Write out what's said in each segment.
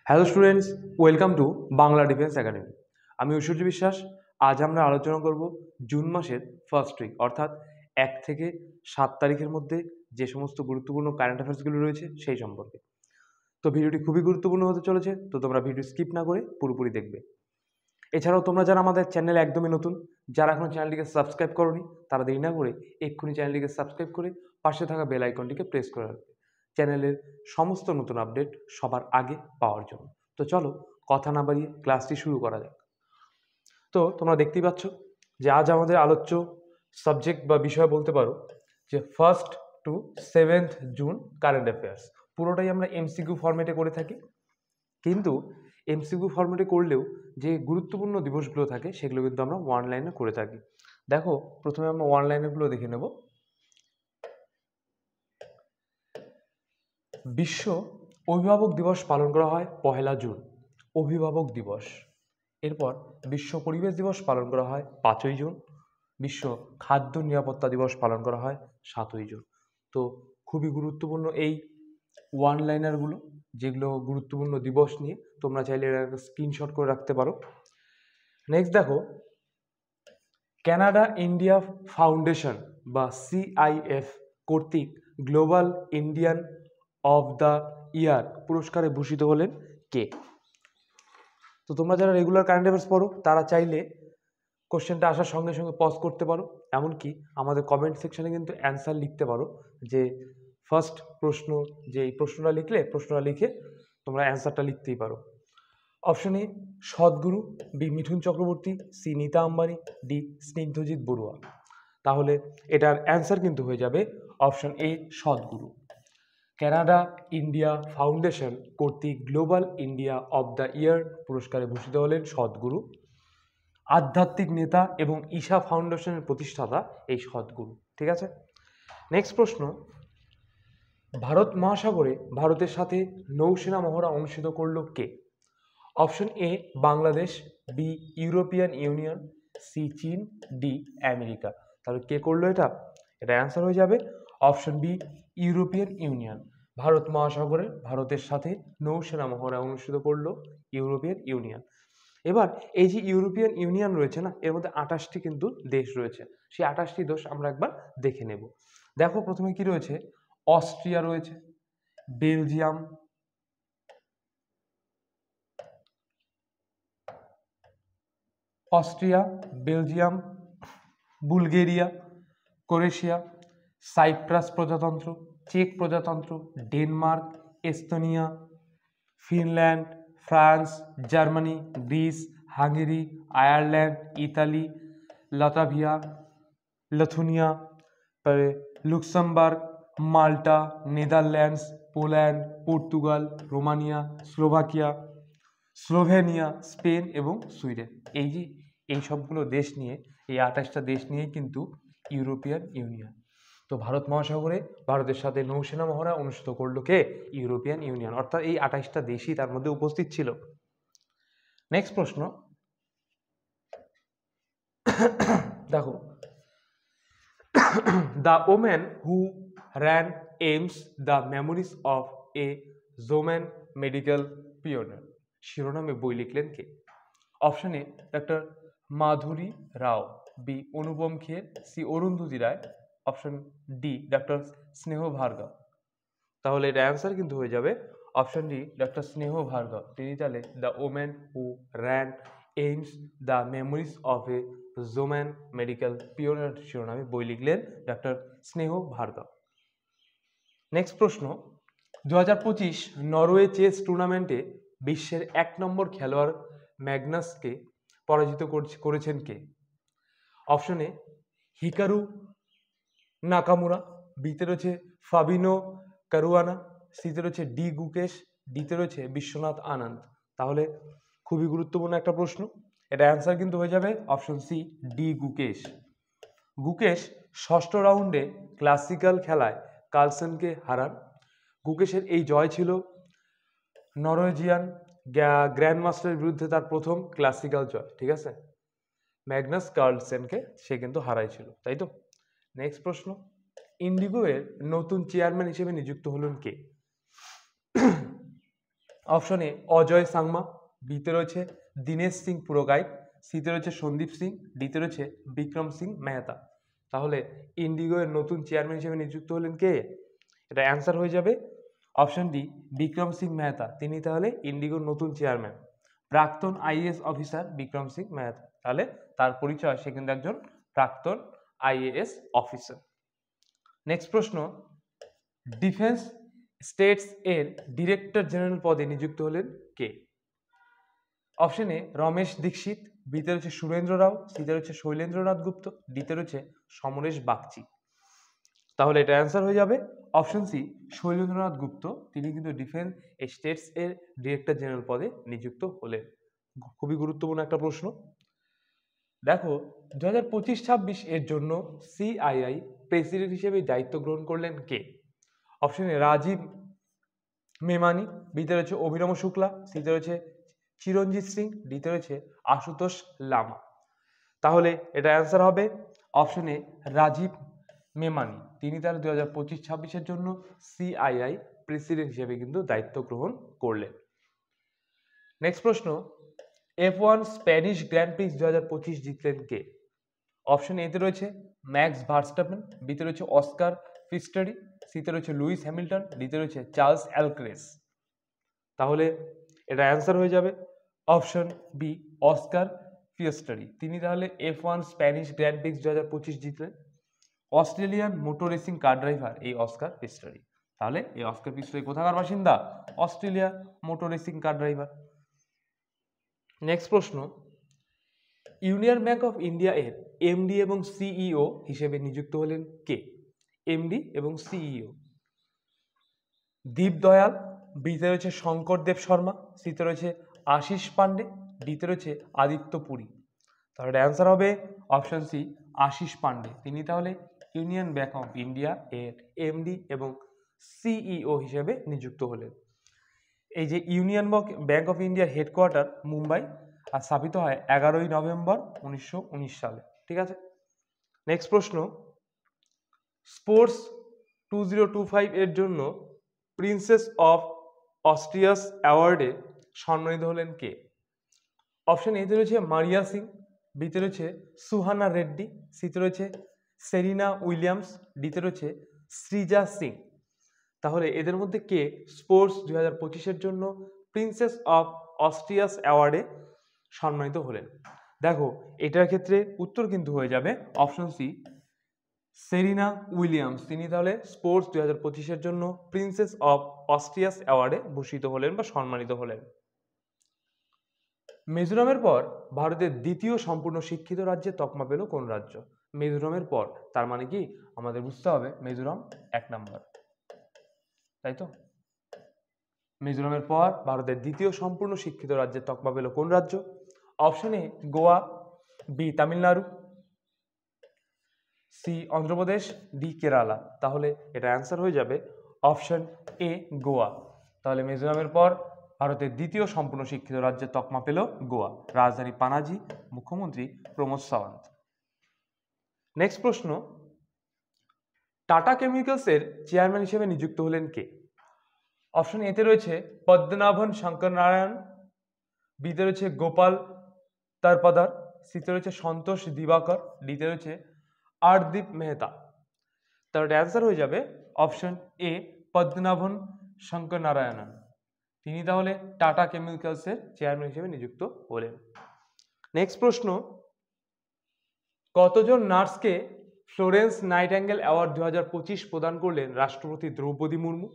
Hello students, welcome to Bangla defence academy. আমি ঐশ্বর্য বিশ্বাস। আজ আমরা আলোচনা করব জুন মাসের ফার্স্ট উইক অর্থাৎ 1 থেকে 7 তারিখের মধ্যে যে সমস্ত গুরুত্বপূর্ণ কারেন্ট অ্যাফেয়ার্সগুলো রয়েছে সেই সম্পর্কে। তো ভিডিওটি খুবই গুরুত্বপূর্ণ হতে চলেছে, তো তোমরা ভিডিও স্কিপ না করে পুরোপুরি দেখবে। এছাড়াও তোমরা যারা আমাদের চ্যানেলে একদমই নতুন, যারা এখনো চ্যানেলটিকে সাবস্ক্রাইব করোনি, তারা দেরি না করে এক্ষুনি চ্যানেলটিকে সাবস্ক্রাইব করে পাশে থাকা বেল আইকনটিকে প্রেস করে রাখবে চ্যানেলের সমস্ত নতুন আপডেট সবার আগে পাওয়ার জন্য। তো চলো কথা না বাড়িয়ে ক্লাসটি শুরু করা যাক। তো তোমরা দেখতেই পাচ্ছ যে আজ আমাদের আলোচ্য সাবজেক্ট বা বিষয় বলতে পারো যে 1st to 7th June current affairs. পুরোটাই আমরা এমসিকিউ ফরম্যাটে করে থাকি, কিন্তু এমসিকিউ ফরম্যাটে করলেও যে গুরুত্বপূর্ণ দিবসগুলো থাকে সেগুলো কিন্তু আমরা ওয়ান লাইনে করে থাকি। দেখো, প্রথমে আমরা ওয়ান লাইনেরগুলো দেখে নেব। বিশ্ব অভিভাবক দিবস পালন করা হয় 1 জুন, অভিভাবক দিবস। এরপর বিশ্ব পরিবেশ দিবস পালন করা হয় 5ই জুন, বিশ্ব খাদ্য নিরাপত্তা দিবস পালন করা হয় 7ই জুন। তো খুবই গুরুত্বপূর্ণ এই ওয়ান লাইনারগুলো, যেগুলো গুরুত্বপূর্ণ দিবস নিয়ে তোমরা চাইলে একটা স্ক্রিনশট করে রাখতে পারো। নেক্সট দেখো, কানাডা ইন্ডিয়া ফাউন্ডেশন বা CIF কর্তৃক global Indian of the year পুরস্কারে ভূষিত হলেন কে? তো তোমরা যারা রেগুলার কারেন্ট অ্যাফেয়ার্স পড়ো তারা চাইলে কোশ্চেনটা আসার সঙ্গে সঙ্গে পজ করতে পারো, এমনকি আমাদের কমেন্ট সেকশনে কিন্তু অ্যান্সার লিখতে পারো, যে ফার্স্ট প্রশ্ন যে এই প্রশ্নটা লিখে তোমরা অ্যান্সারটা লিখতেই পারো। Option A Sadhguru, B Mithun Chakraborty, C Nita Ambani, D Snigdhajit Barua. তাহলে এটার অ্যান্সার কিন্তু হয়ে যাবে option A Sadhguru. Canada India foundation কর্তৃক global India of the year পুরস্কারে ভূষিত হলেন সদ্গুরু। আধ্যাত্মিক নেতা এবং ঈশা ফাউন্ডেশনের প্রতিষ্ঠাতা এই সদ্গুরু। ঠিক আছে, নেক্সট প্রশ্ন, ভারত মহাসাগরে ভারতের সাথে নৌসেনা মহড়া অনুষ্ঠিত করল কে? Option A Bangladesh, B European Union, C চীন, ডি আমেরিকা। তাহলে কে করলো এটা? এটা অ্যান্সার হয়ে যাবে অপশন বি ইউরোপিয়ান ইউনিয়ন। ভারত মহাসাগরে ভারতের সাথে নৌসেনা মহড়া অনুষ্ঠিত করলো ইউরোপিয়ান ইউনিয়ন। এবার এই যে ইউরোপিয়ান ইউনিয়ন রয়েছে না, এর মধ্যে 28টি কিন্তু দেশ রয়েছে। সেই 28টি দেশ আমরা একবার দেখে নেব। দেখো, প্রথমে কি রয়েছে? অস্ট্রিয়া রয়েছে, বেলজিয়াম, বুলগেরিয়া, ক্রোয়েশিয়া, সাইপ্রাস প্রজাতন্ত্র, চেক প্রজাতন্ত্র, Denmark, Estonia, Finland, France, Germany, Greece, Hungary, Ireland, Italy, Latvia, Lithuania, Luxembourg, Malta, Netherlands, Poland, Portugal, Romania, Slovakia, Slovenia, Spain এবং সুইডেন। এই সবগুলো দেশ নিয়ে, এই 28টা দেশ নিয়েই কিন্তু ইউরোপিয়ান ইউনিয়ন। তো ভারত মহাসাগরে ভারতের সাথে নৌসেনা মহড়া অনুষ্ঠিত করলো কে? ইউরোপিয়ান ইউনিয়ন, অর্থাৎ এই 28টা দেশই তার মধ্যে উপস্থিত ছিল। নেক্সট প্রশ্ন দেখো, the woman who ran AIIMS the memories of a woman medical pioneer শিরোনামে বই লিখলেন কে? Option A doctor Madhuri Rao, B Anupam Kher, C Arundhati Roy, option D doctor Sneh Bhargava. তাহলে এর অ্যান্সার কিন্তু হয়ে যাবে option D doctor Sneh Bhargava. তিনি তাহলে the woman who ran AIIMS the memories of a woman medical pioneer শিরোনামে বই লিখলেন ডক্টর স্নেহ ভার্গব। নেক্সট প্রশ্ন, 2025 নরওয়ে চেস টুর্নামেন্টে বিশ্বের 1 নম্বর খেলোয়াড় ম্যাগনাসকে পরাজিত করেছেন কে? অপশন এ হিকারু নাকামুরা, বিতে রয়েছে ফাবিনো কারুয়ানা, সিতে রয়েছে ডি গুকেশ, ডিতে রয়েছে বিশ্বনাথ আনন্দ। তাহলে খুবই গুরুত্বপূর্ণ একটা প্রশ্ন, এটা অ্যান্সার কিন্তু হয়ে যাবে option C D Gukesh. Gukesh ষষ্ঠ রাউন্ডে ক্লাসিক্যাল খেলায় কার্লসেনকে হারান। গুকেশের এই জয় ছিল নরওয়েজিয়ান গ্র্যান্ডমাস্টারের বিরুদ্ধে তার প্রথম ক্লাসিক্যাল জয়। ঠিক আছে, ম্যাগনাস কার্লসেনকে সে কিন্তু হারাইছিল, তাই তো। নেক্সট প্রশ্ন, ইন্ডিগো এর নতুন চেয়ারম্যান হিসেবে নিযুক্ত হলেন কে? অপশন এ অজয় সাংমা, বিতে রয়েছে দীনেশ সিং পুরকাইত, সিতে রয়েছে সন্দীপ সিং, ডিতে রয়েছে বিক্রম সিং মেহতা। তাহলে ইন্ডিগো এর নতুন চেয়ারম্যান হিসেবে নিযুক্ত হলেন কে? এটা অ্যান্সার হয়ে যাবে অপশন ডি বিক্রম সিং মেহতা। তিনি তাহলে ইন্ডিগোর নতুন চেয়ারম্যান। প্রাক্তন আইএএস অফিসার বিক্রম সিং মেহতা, তাহলে তার পরিচয় সে কিন্তু একজন প্রাক্তন আইএএস অফিসার। নেক্সট প্রশ্ন, ডিফেন্স স্টেটস এর ডিরেক্টর জেনারেল পদে নিযুক্ত হলেন কে? অপশন এ রমেশ দীক্ষিত, বিতে রয়েছে সুরেন্দ্র রাও, সিতে রয়েছে শৈলেন্দ্রনাথ গুপ্ত, ডিতে রয়েছে সমরেশ বাগচি। তাহলে এটা অ্যান্সার হয়ে যাবে অপশন সি শৈলেন্দ্রনাথ গুপ্ত। তিনি কিন্তু ডিফেন্স স্টেটস এর ডিরেক্টর জেনারেল পদে নিযুক্ত হলেন। খুবই গুরুত্বপূর্ণ একটা প্রশ্ন। দেখো 2025-26 এর জন্য সিআইআই প্রেসিডেন্ট হিসেবে দায়িত্ব গ্রহণ করলেন কে? অপশন এ রাজীব মেমানি, বিতে রয়েছে অভিনব শুক্লা, সিতে রয়েছে চিরঞ্জিত সিং, ডিতে রয়েছে আশুতোষ লামা। তাহলে এটা অ্যান্সার হবে অপশন এ রাজীব মেমানি। তিনি তার 2025-26 জন্য সিআইআই প্রেসিডেন্ট হিসেবে কিন্তু দায়িত্ব গ্রহণ করলেন। নেক্সট প্রশ্ন, F1 স্প্যানিশ গ্র্যান্ড প্রিক্স 2025 জিতলেন কে? অপশন এতে রয়েছে ম্যাক্স ভার্স্টাপেন, বিতে রয়েছে অস্কার পিস্টরি, সিতে রয়েছে লুইস হ্যামিল্টন, ডিতে রয়েছে চার্লস অ্যালক্রেস। তাহলে এটা অ্যান্সার হয়ে যাবে অপশন বি অস্কার পিস্টরি। তিনি তাহলে F1 স্প্যানিশ গ্র্যান্ড প্রিক্স 2025 জিতলেন। Australian motor racing car driver এই অস্কার পিস্টরি। তাহলে এই অস্কার পিস্টরি কোথাকার বাসিন্দা? Australia motor racing car driver. Next প্রশ্ন, ইউনিয়ন ব্যাংক অফ ইন্ডিয়া এর এমডি এবং সিইও হিসেবে নিযুক্ত হলেন কে? এমডি এবং সিইও দীপ দয়াল, বিতে রয়েছে শঙ্কর দেব শর্মা, সিতে রয়েছে আশিস পান্ডে, ডিতে রয়েছে আদিত্য পুরী। তাহলে অ্যান্সার হবে অপশন সি আশিস পান্ডে। তিনি তাহলে ইউনিয়ন ব্যাংক অফ ইন্ডিয়া এর এমডি এবং সিইও হিসেবে নিযুক্ত হলেন। এই যে ইউনিয়ন ব্যাংক অফ ইন্ডিয়ার হেডকোয়ার্টার মুম্বাই, আর স্থাপিত হয় 11ই নভেম্বর 1919 সালে। ঠিক আছে। নেক্সট প্রশ্ন, স্পোর্টস 2025 এর জন্য প্রিন্সেস অফ অস্ট্রিয়াস অ্যাওয়ার্ডে সম্মানিত হলেন কে? অপশন এতে রয়েছে মারিয়া সিং, বিতে রয়েছে সুহানা রেড্ডি, সিতে রয়েছে সেরিনা উইলিয়ামস, ডিতে রয়েছে সৃজা সিং। তাহলে এদের মধ্যে কে স্পোর্টস 2025 জন্য প্রিন্সেস অফ অস্ট্রিয়াস অ্যাওয়ার্ডে সম্মানিত হলেন? দেখো এটার ক্ষেত্রে উত্তর কিন্তু হয়ে যাবে অপশন সি সেরিনা উইলিয়ামস। তিনি তাহলে স্পোর্টস 2025 জন্য প্রিন্সেস অফ অস্ট্রিয়াস অ্যাওয়ার্ডে ভূষিত হলেন বা সম্মানিত হলেন। মিজোরামের পর ভারতের দ্বিতীয় সম্পূর্ণ শিক্ষিত রাজ্যের তকমা পেল কোন রাজ্য? মিজোরামের পর, তার মানে কি আমাদের বুঝতে হবে মিজোরাম 1 নম্বর, তাই তো? মিজোরামের পর ভারতের দ্বিতীয় সম্পূর্ণ শিক্ষিত রাজ্যের তকমা পেল কোন রাজ্য? Option A Goa, B Tamil Nadu, C Andhra Pradesh, D Kerala. তাহলে এটা অ্যান্সার হয়ে যাবে অপশন এ গোয়া। তাহলে মিজোরামের পর ভারতের দ্বিতীয় সম্পূর্ণ শিক্ষিত রাজ্যের তকমা পেল গোয়া। রাজধানী পানাজি, মুখ্যমন্ত্রী প্রমোদ সাওয়ান্ত। নেক্সট প্রশ্ন, টাটা কেমিক্যালস এর চেয়ারম্যান হিসেবে নিযুক্ত হলেন কে? অপশন এতে রয়েছে পদ্মনাভন শঙ্কর নারায়ণ, বিতে রয়েছে গোপাল তারপাদার, সিতে রয়েছে সন্তোষ দিবাকর, ডিতে রয়েছে আরদীপ মেহতা। তাহলে অ্যান্সার হয়ে যাবে অপশন এ পদ্মনাভন শঙ্কর নারায়ণন। তিনি তাহলে টাটা কেমিক্যালসের চেয়ারম্যান হিসেবে নিযুক্ত হলেন। নেক্সট প্রশ্ন, কতজন নার্সকে ফ্লোরেন্স নাইটিঙ্গেল অ্যাওয়ার্ড 2025 প্রদান করলেন রাষ্ট্রপতি দ্রৌপদী মুর্মু?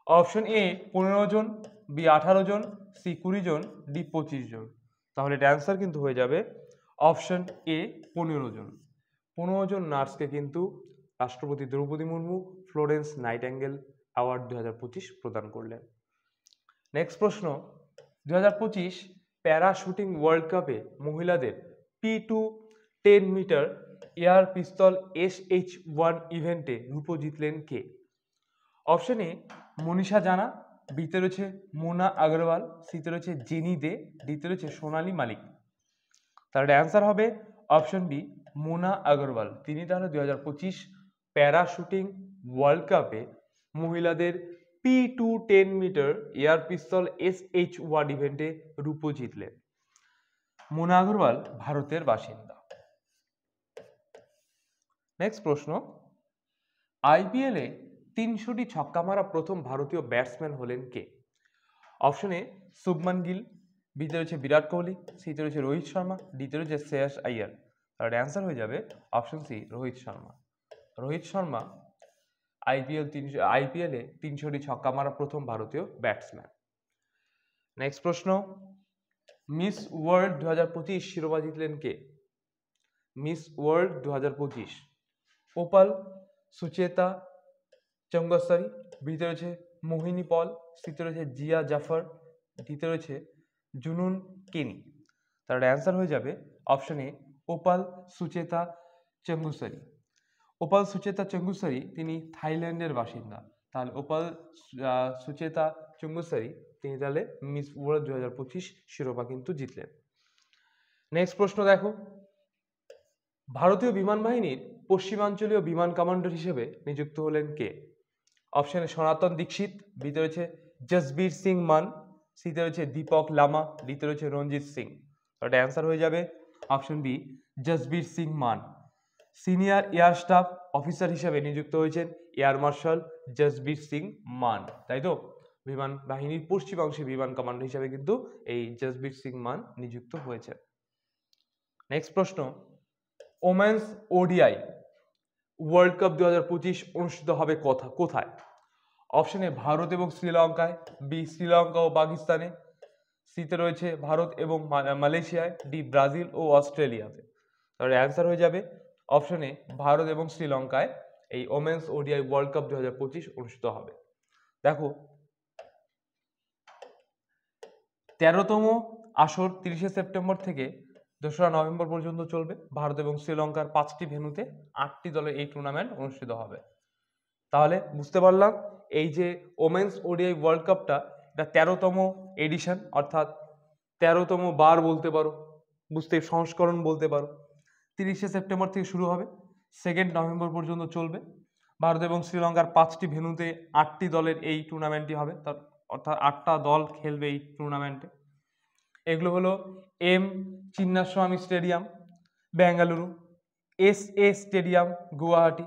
অপশন এ 15 জন, বি 18 জন, সি 20 জন, ডি 25 জন। তাহলে এটা অ্যান্সার কিন্তু হয়ে যাবে অপশন এ 15 জন। 15 জন নার্সকে কিন্তু রাষ্ট্রপতি Droupadi Murmu Florence Nightingale award 2025 প্রদান করলেন। নেক্সট প্রশ্ন, 2025 প্যারা শুটিং ওয়ার্ল্ড কাপে মহিলাদের P2 10 মিটার এয়ার পিস্তল SH1 ইভেন্টে রূপো জিতলেন কে? অপশন এ মনীষা জানা, বিতে রয়েছে মোনা আগরওয়াল, সিতে রয়েছে জেনি দে, ডিতে রয়েছে সোনালী মালিক। তাহলে অ্যান্সার হবে অপশন বি মোনা আগরওয়াল। তিনি তাহলে 2025 প্যারা শুটিং ওয়ার্ল্ড কাপে মহিলাদের P210 মিটার এয়ার পিস্তল SH1 ইভেন্টে রূপো জিতলেন? মোনা আগরওয়াল ভারতের বাসিন্দা। নেক্সট প্রশ্ন, IPL এ 300টি ছক্কা মারা প্রথম ভারতীয় ব্যাটসম্যান হলেন কে? অপশন এ শুভমান গিল, বিতে রয়েছে বিরাট কোহলি, সিতে রয়েছে রোহিত শর্মা, ডিতে রয়েছে শ্রেয়াস আইয়ার। তার অ্যান্সার হয়ে যাবে option C Rohit Sharma. Rohit Sharma IPL এ 300টি ছক্কা মারা প্রথম ভারতীয় ব্যাটসম্যান। নেক্সট প্রশ্ন, মিস ওয়ার্ল্ড 2025 শিরোপা জিতলেন কে? Miss World 2025 Opal Suchata Chuangsri, বিতে রয়েছে মোহিনী পল, সিতে রয়েছে জিয়া জাফর, ডিতে রয়েছে জুনুন কেনি। তার অ্যান্সার হয়ে যাবে option A Opal Suchata Chuangsri. Opal Suchata Chuangsri তিনি থাইল্যান্ডের বাসিন্দা। তাহলে ওপাল সুচেতা চঙ্গুসারি তিনি তাহলে মিস ওয়ার্ল্ড 2025 শিরোপা কিন্তু জিতলেন। নেক্সট প্রশ্ন দেখো, ভারতীয় বিমান বাহিনীর পশ্চিমাঞ্চলীয় বিমান কমান্ডার হিসেবে নিযুক্ত হলেন কে? অপশনে সনাতন দীক্ষিত, বিতে রয়েছে জসবীর সিং মান, সিতে রয়েছে দীপক লামা, ডিতে রয়েছে রঞ্জিত সিং। তাহলে অ্যান্সার হয়ে যাবে অপশন বি জসবীর সিং মান। সিনিয়র এয়ার স্টাফ অফিসার হিসেবে নিযুক্ত হয়েছেন এয়ার মার্শাল জসবীর সিং মান, তাই তো? বিমান বাহিনীর পশ্চিমাংশে বিমান কমান্ডার হিসেবে কিন্তু এই জসবীর সিং মান নিযুক্ত হয়েছে। নেক্সট প্রশ্ন, ওমেন্স ODI ওয়ার্ল্ড কাপ 2025 অনুষ্ঠিত হবে কোথায়? অপশন এ ভারত এবং শ্রীলঙ্কায়, বি শ্রীলঙ্কা ও পাকিস্তানে, সিতে রয়েছে ভারত এবং মালয়েশিয়ায়, ডি ব্রাজিল ও অস্ট্রেলিয়াতে। তাহলে অ্যান্সার হয়ে যাবে অপশন এ ভারত এবং শ্রীলঙ্কায় এই ওমেন্স ODI ওয়ার্ল্ড কাপ 2025 অনুষ্ঠিত হবে। দেখো 13তম আসর 30শে সেপ্টেম্বর থেকে 2রা নভেম্বর পর্যন্ত চলবে। ভারত এবং শ্রীলঙ্কার 5টি ভেন্যুতে 8টি দলের এই টুর্নামেন্ট অনুষ্ঠিত হবে। তাহলে বুঝতে পারলাম এই যে ওমেন্স ODI ওয়ার্ল্ড কাপটা এটা 13তম এডিশন, অর্থাৎ 13তম বার বলতে পারো, বুঝতে সংস্করণ বলতে পারো। 30শে সেপ্টেম্বর থেকে শুরু হবে, 2 নভেম্বর পর্যন্ত চলবে। ভারত এবং শ্রীলঙ্কার 5টি ভেন্যুতে 8টি দলের এই টুর্নামেন্টটি হবে, অর্থাৎ 8টা দল খেলবে এই টুর্নামেন্টে। এগুলো হলো M Chinnaswamy stadium Bengaluru, SA stadium Guwahati,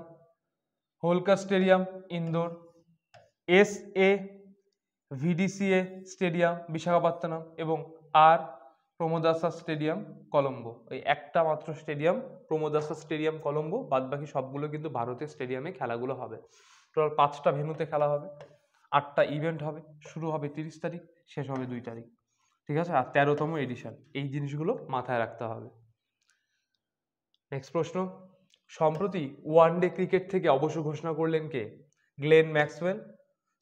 Holkar stadium Indore, SA VDCA stadium Visakhapatnam এবং আর প্রমোদাসা স্টেডিয়াম কলম্বো। এই একটা মাত্র স্টেডিয়াম প্রমোদাসা স্টেডিয়াম কলম্বো, বাদবাকি সবগুলো কিন্তু ভারতের স্টেডিয়ামে খেলাগুলো হবে। টোটাল 5টা ভেন্যুতে খেলা হবে, 8টা ইভেন্ট হবে, শুরু হবে 30 তারিখ, শেষ হবে 2 তারিখ, ঠিক আছে? আর 13তম এডিশন, এই জিনিসগুলো মাথায় রাখতে হবে। নেক্সট প্রশ্ন, সম্প্রতি ওয়ানডে ক্রিকেট থেকে অবসর ঘোষণা করলেন কে? Glenn Maxwell,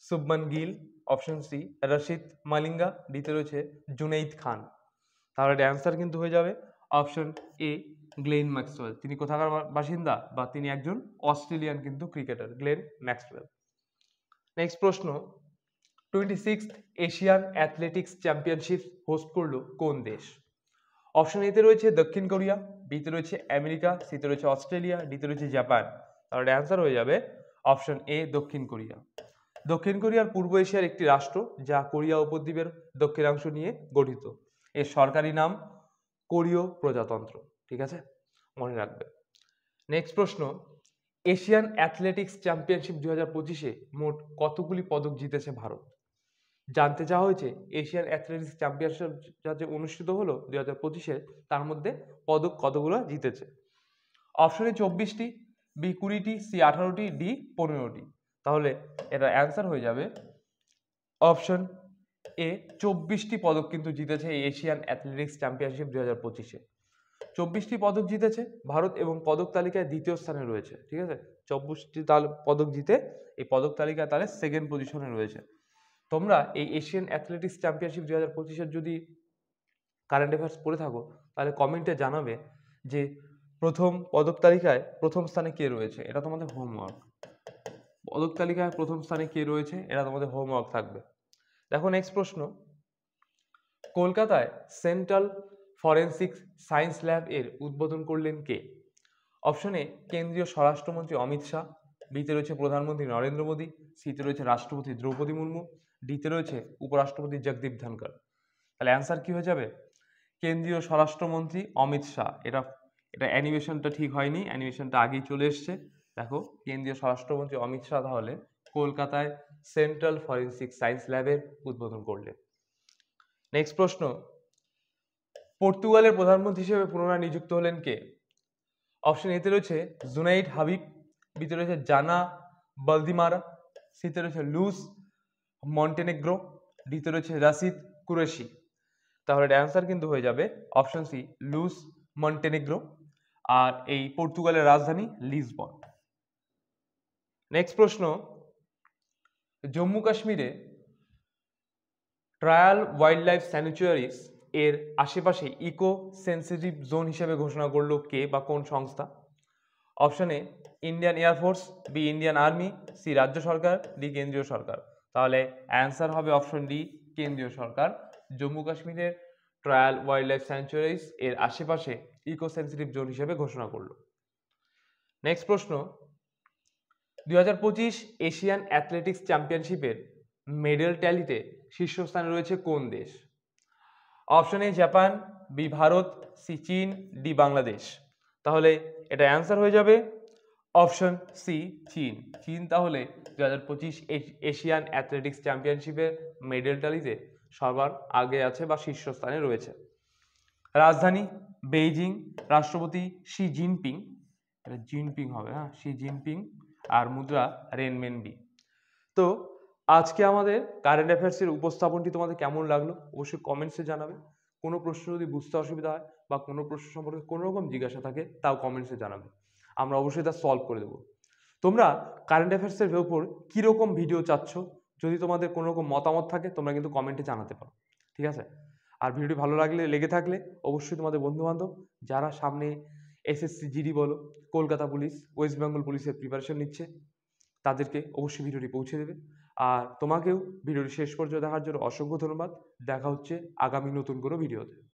Shubman Gill, option C Rashid Malinga, ডিতে রয়েছে জুনাইদ খান। তাহলে অ্যান্সার কিন্তু হয়ে যাবে অপশন এ গ্লেন ম্যাক্সওয়েল। তিনি কোথাকার বাসিন্দা? বা তিনি একজন অস্ট্রেলিয়ান কিন্তু ক্রিকেটার, গ্লেন ম্যাক্সওয়েল। নেক্সট প্রশ্ন, 26th Asian athletics championship host করলো কোন দেশ? অপশন এতে রয়েছে দক্ষিণ কোরিয়া, বিতে রয়েছে আমেরিকা, সিতে রয়েছে অস্ট্রেলিয়া, ডিতে রয়েছে জাপান। তাহলে অ্যান্সার হয়ে যাবে অপশন এ দক্ষিণ কোরিয়া। দক্ষিণ কোরিয়ার পূর্ব এশিয়ার একটি রাষ্ট্র, যা কোরিয়া উপদ্বীপের দক্ষিণাংশ নিয়ে গঠিত। এর সরকারি নাম কোরীয় প্রজাতন্ত্র, ঠিক আছে? মনে রাখবে। নেক্সট প্রশ্ন, এশিয়ান অ্যাথলেটিক্স চ্যাম্পিয়নশিপ 2025-এ মোট কতগুলি পদক জিতেছে ভারত? জানতে চাওয়া হয়েছে এশিয়ান অ্যাথলেটিক্স চ্যাম্পিয়নশিপ যা যে অনুষ্ঠিত হলো 2025-এ, তার মধ্যে পদক কতগুলো জিতেছে। অপশনে 24টি, বি 20টি, সি 18টি, ডি 15টি। তাহলে এটা অ্যান্সার হয়ে যাবে অপশন এ 24টি পদক কিন্তু জিতেছে এই এশিয়ান অ্যাথলেটিক্স চ্যাম্পিয়নশিপ 2025-এ। 24টি পদক জিতেছে ভারত এবং পদক তালিকায় দ্বিতীয় স্থানে রয়েছে, ঠিক আছে? 24টি পদক জিতে এই পদক তালিকায় তাহলে সেকেন্ড পজিশনে রয়েছে। তোমরা এই এশিয়ান অ্যাথলেটিক্স চ্যাম্পিয়নশিপ 2025-এর যদি কারেন্ট অ্যাফেয়ার্স পড়ে থাকো, তাহলে কমেন্টে জানাবে যে প্রথম পদক তালিকায় প্রথম স্থানে কে রয়েছে। এটা তোমাদের হোমওয়ার্ক। পদক তালিকায় প্রথম স্থানে কে রয়েছে এটা তোমাদের হোমওয়ার্ক থাকবে। দেখো নেক্সট প্রশ্ন, কলকাতায় সেন্ট্রাল ফরেন্সিক সায়েন্স ল্যাব এর উদ্বোধন করলেন কে? অপশন এ কেন্দ্রীয় স্বরাষ্ট্রমন্ত্রী অমিত শাহ, বিতে রয়েছে প্রধানমন্ত্রী নরেন্দ্র মোদী, সিতে রয়েছে রাষ্ট্রপতি দ্রৌপদী মুর্মু, ডিতে রয়েছে উপরাষ্ট্রপতি জগদীপ ধনকর। তাহলে অ্যান্সার কি হয়ে যাবে? কেন্দ্রীয় স্বরাষ্ট্রমন্ত্রী অমিত শাহ। এটা অ্যানিমেশনটা ঠিক হয়নি, অ্যানিমেশনটা আগেই চলে এসছে। দেখো, কেন্দ্রীয় স্বরাষ্ট্রমন্ত্রী অমিত শাহ তাহলে কলকাতায় সেন্ট্রাল ফরেন্সিক সায়েন্স ল্যাবের উদ্বোধন করলেন। নেক্সট প্রশ্ন, পর্তুগালের প্রধানমন্ত্রী হিসেবে পুনরায় নিযুক্ত হলেন কে? অপশন এতে রয়েছে জুনাইদ হাবিব, বিতে রয়েছে জানা বালদিমারা, সিতে রয়েছে লুইস মন্টেনেগ্রো, ডিতে রয়েছে রাশিদ কুরেশি। তাহলে এর অ্যান্সার কিন্তু হয়ে যাবে অপশন সি, লুইস মন্টেনেগ্রো। আর এই পর্তুগালের রাজধানী লিসবন। নেক্সট প্রশ্ন, জম্মু কাশ্মীরে ট্রায়াল ওয়াইল্ড লাইফ স্যানিচুয়ারিস এর আশেপাশে ইকো সেন্সিটিভ জোন হিসেবে ঘোষণা করলো কে বা কোন সংস্থা? Option A Indian air force, B Indian army, C রাজ্য সরকার, ডি কেন্দ্রীয় সরকার। তাহলে অ্যান্সার হবে অপশন ডি, কেন্দ্রীয় সরকার জম্মু কাশ্মীরের ট্রায়াল ওয়াইল্ড লাইফ স্যানিচুয়ারিস এর আশেপাশে ইকো সেন্সিটিভ জোন হিসেবে ঘোষণা করলো। নেক্সট প্রশ্ন, 2025 এশিয়ান অ্যাথলেটিক্স চ্যাম্পিয়নশিপের মেডেল ট্যালিতে শীর্ষস্থানে রয়েছে কোন দেশ? Option A Japan, B Bharat, C চীন, ডি বাংলাদেশ। তাহলে এটা অ্যান্সার হয়ে যাবে অপশন সি, চীন। চীন তাহলে 2025 এশিয়ান অ্যাথলেটিক্স চ্যাম্পিয়নশিপের মেডেল ট্যালিতে সবার আগে আছে বা শীর্ষস্থানে রয়েছে। রাজধানী বেইজিং, রাষ্ট্রপতি শি জিনপিং, এটা জিনপিং হবে, হ্যাঁ শি জিনপিং, আর মুদ্রা রেনমিনবি। তো আজকে আমাদের কারেন্ট অ্যাফেয়ার্সের উপস্থাপনটি তোমাদের কেমন লাগলো অবশ্যই কমেন্টসে জানাবে। কোনো প্রশ্ন যদি বুঝতে অসুবিধা হয় বা কোনো প্রশ্ন সম্পর্কে কোনো রকম জিজ্ঞাসা থাকে তাও কমেন্টসে জানাবে, আমরা অবশ্যই তা সলভ করে দেবো। তোমরা কারেন্ট অ্যাফেয়ার্সের উপর কীরকম ভিডিও চাচ্ছ, যদি তোমাদের কোনো রকম মতামত থাকে তোমরা কিন্তু কমেন্টে জানাতে পারো, ঠিক আছে? আর ভিডিওটি ভালো লেগে থাকলে অবশ্যই তোমাদের বন্ধুবান্ধব যারা সামনে এসএসসি জিডি বলো, কলকাতা পুলিশ, ওয়েস্ট বেঙ্গল পুলিশের প্রিপারেশন নিচ্ছে তাদেরকে অবশ্যই ভিডিওটি পৌঁছে দেবে। আর তোমাকেও ভিডিওটি শেষ পর্যন্ত দেখার জন্য অসংখ্য ধন্যবাদ। দেখা হচ্ছে আগামী নতুন কোনো ভিডিওতে।